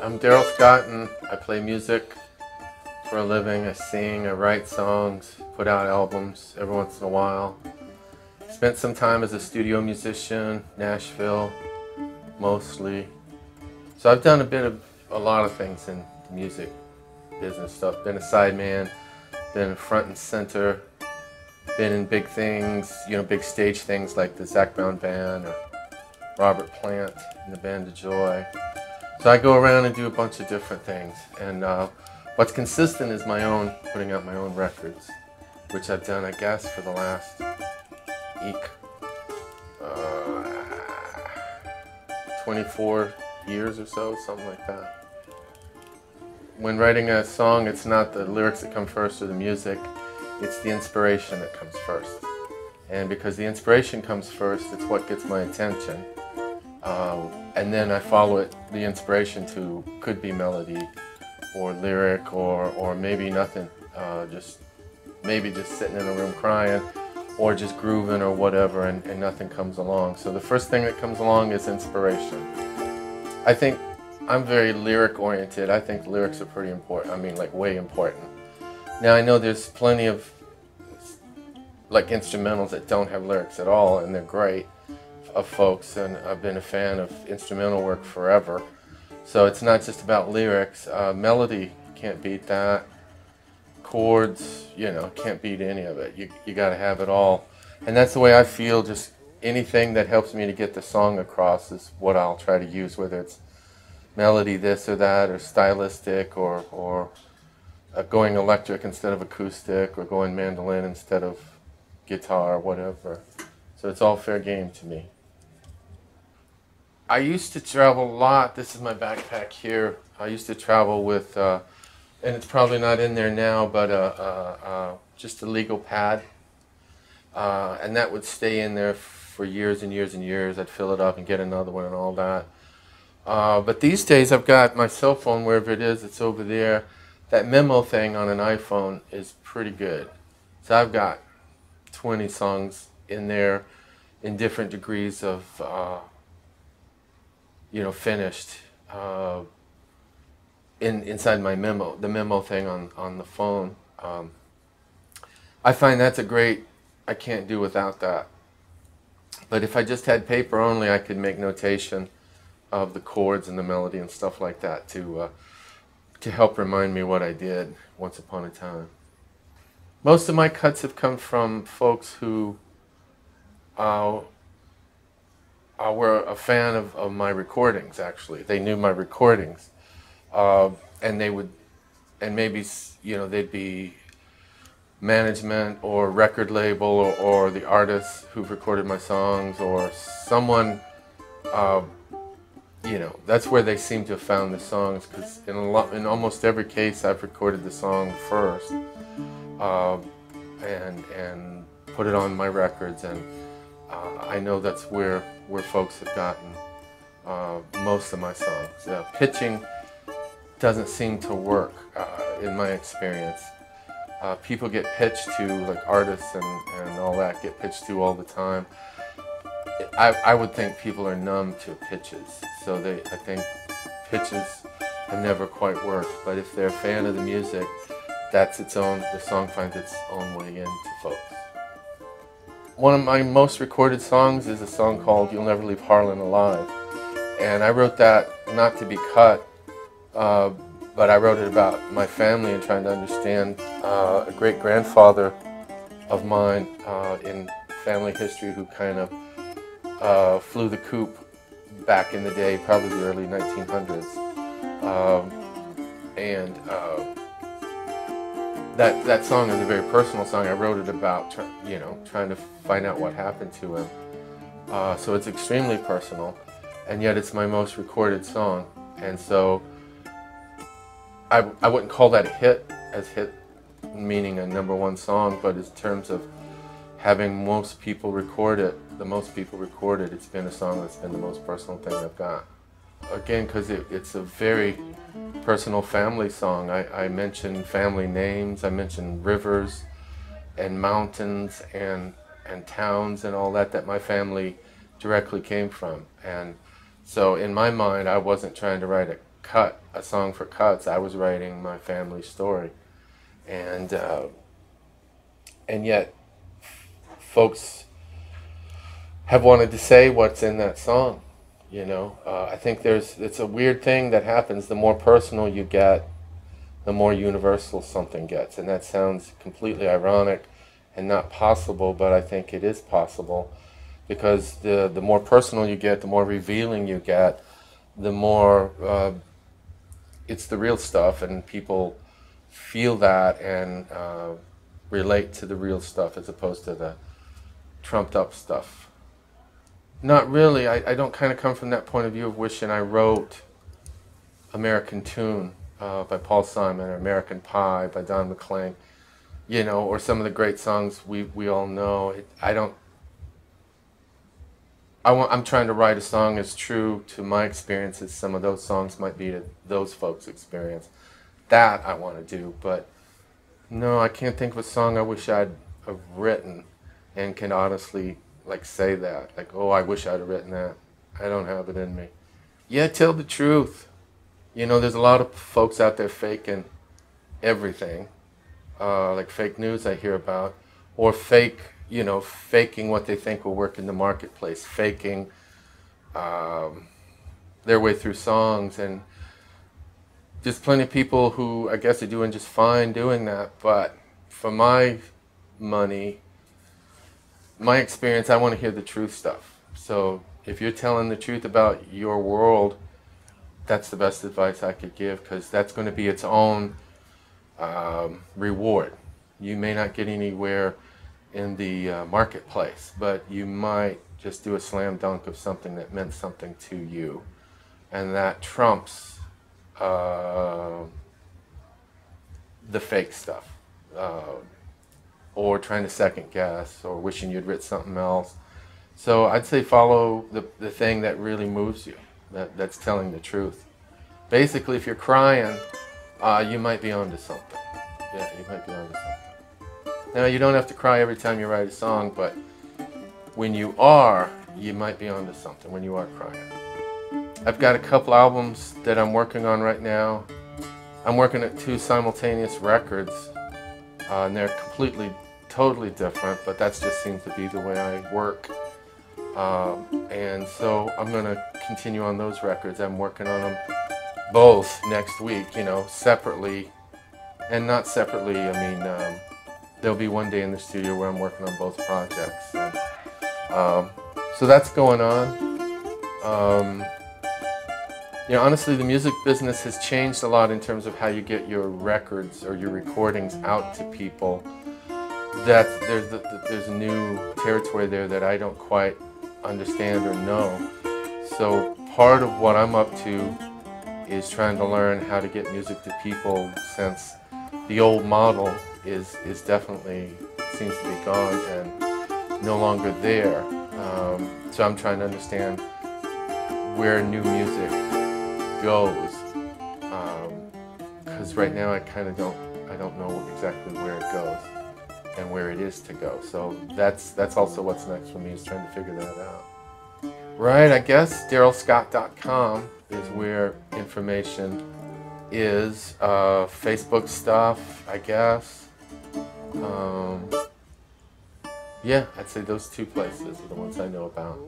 I'm Darrell Scott and I play music for a living. I sing, I write songs, put out albums every once in a while. Spent some time as a studio musician, Nashville, mostly. So I've done a lot of things in the music business stuff. Been a sideman, been front and center, been in big things, big stage things like the Zac Brown Band or Robert Plant and the Band of Joy. So I go around and do a bunch of different things, and what's consistent is putting out my own records, which I've done, I guess, for the last 24 years or so, something like that. When writing a song, it's not the lyrics that come first or the music, it's the inspiration that comes first. And because the inspiration comes first, it's what gets my attention. And then I follow the inspiration to, could be melody or lyric or maybe nothing, maybe just sitting in a room crying or just grooving or whatever, and nothing comes along. So the first thing that comes along is inspiration. I think I'm very lyric oriented. I think lyrics are pretty important. I mean, like, way important. Now I know there's plenty of like instrumentals that don't have lyrics at all, and they're great, of folks, and I've been a fan of instrumental work forever. So it's not just about lyrics. Melody, can't beat that. Chords, can't beat any of it. You got to have it all. And that's the way I feel. Just anything that helps me to get the song across is what I'll try to use, whether it's melody this or that, or stylistic, or going electric instead of acoustic, or going mandolin instead of guitar, whatever. So it's all fair game to me. I used to travel a lot. This is my backpack here. I used to travel with, and it's probably not in there now, but just a legal pad. And that would stay in there for years and years and years. I'd fill it up and get another one and all that. But these days I've got my cell phone, wherever it is, it's over there. That memo thing on an iPhone is pretty good. So I've got 20 songs in there in different degrees of finished inside my memo, the memo thing on the phone. I find that's I can't do without that. But if I just had paper only, I could make notation of the chords and the melody and stuff like that to help remind me what I did once upon a time. Most of my cuts have come from folks who were a fan of my recordings. Actually, they knew my recordings, and maybe they'd be management or record label or the artists who've recorded my songs, or someone. That's where they seem to have found the songs, because in almost every case I've recorded the song first and put it on my records, and I know that's where folks have gotten most of my songs. Pitching doesn't seem to work in my experience. People get pitched to, like artists and all that, get pitched to all the time. I would think people are numb to pitches, so I think pitches have never quite worked. But if they're a fan of the music, the song finds its own way into folks. One of my most recorded songs is a song called "You'll Never Leave Harlan Alive," and I wrote that not to be cut, but I wrote it about my family and trying to understand a great-grandfather of mine in family history who kind of flew the coop back in the day, probably the early 1900s. That song is a very personal song. I wrote it about trying to find out what happened to him. So it's extremely personal, and yet it's my most recorded song. And so I wouldn't call that a hit, as hit meaning a #1 song, but in terms of having most people record it, it's been a song that's been the most personal thing I've got. Again, because it's a very personal family song. I mention family names, I mention rivers and mountains and towns and all that my family directly came from. And so in my mind, I wasn't trying to write a a song for Cuts, I was writing my family story, and yet folks have wanted to say what's in that song. You know, I think it's a weird thing that happens. The more personal you get, the more universal something gets. And that sounds completely ironic and not possible, but I think it is possible, because the more personal you get, the more revealing you get, the more it's the real stuff, and people feel that and relate to the real stuff as opposed to the trumped up stuff. Not really. I don't kind of come from that point of view of wishing I wrote American Tune by Paul Simon, or American Pie by Don McLean, you know, or some of the great songs we all know. I'm trying to write a song as true to my experience as some of those songs might be to those folks' experience. That I want to do, but no, I can't think of a song I wish I'd have written and can honestly like say that. Like, oh, I wish I'd have written that. I don't have it in me. Yeah, tell the truth. You know, there's a lot of folks out there faking everything, like fake news I hear about, or faking what they think will work in the marketplace, faking their way through songs, and there's plenty of people who I guess are doing just fine doing that, but for my money, my experience, I want to hear the truth stuff. So if you're telling the truth about your world, that's the best advice I could give, because that's going to be its own reward. You may not get anywhere in the marketplace, but you might just do a slam dunk of something that meant something to you, and that trumps the fake stuff, or trying to second guess, or wishing you'd written something else. So I'd say follow the thing that really moves you, that's telling the truth. Basically, if you're crying, you might be onto something. Yeah, you might be onto something. Now, you don't have to cry every time you write a song, but when you are, you might be onto something when you are crying. I've got a couple albums that I'm working on right now. I'm working at 2 simultaneous records, and they're totally different, but that just seems to be the way I work. And so I'm going to continue on those records. I'm working on them both next week, you know, separately. And not separately, I mean, there'll be one day in the studio where I'm working on both projects. And, so that's going on. You know, honestly, the music business has changed a lot in terms of how you get your records or your recordings out to people. There's a new territory there that I don't quite understand or know. So part of what I'm up to is trying to learn how to get music to people, since the old model is definitely seems to be gone and no longer there. So I'm trying to understand where new music goes, because right now I don't know exactly where it goes and where it is to go. So that's also what's next for me, is trying to figure that out. Right, I guess DarrellScott.com is where information is. Facebook stuff, I guess. Yeah, I'd say those 2 places are the ones I know about.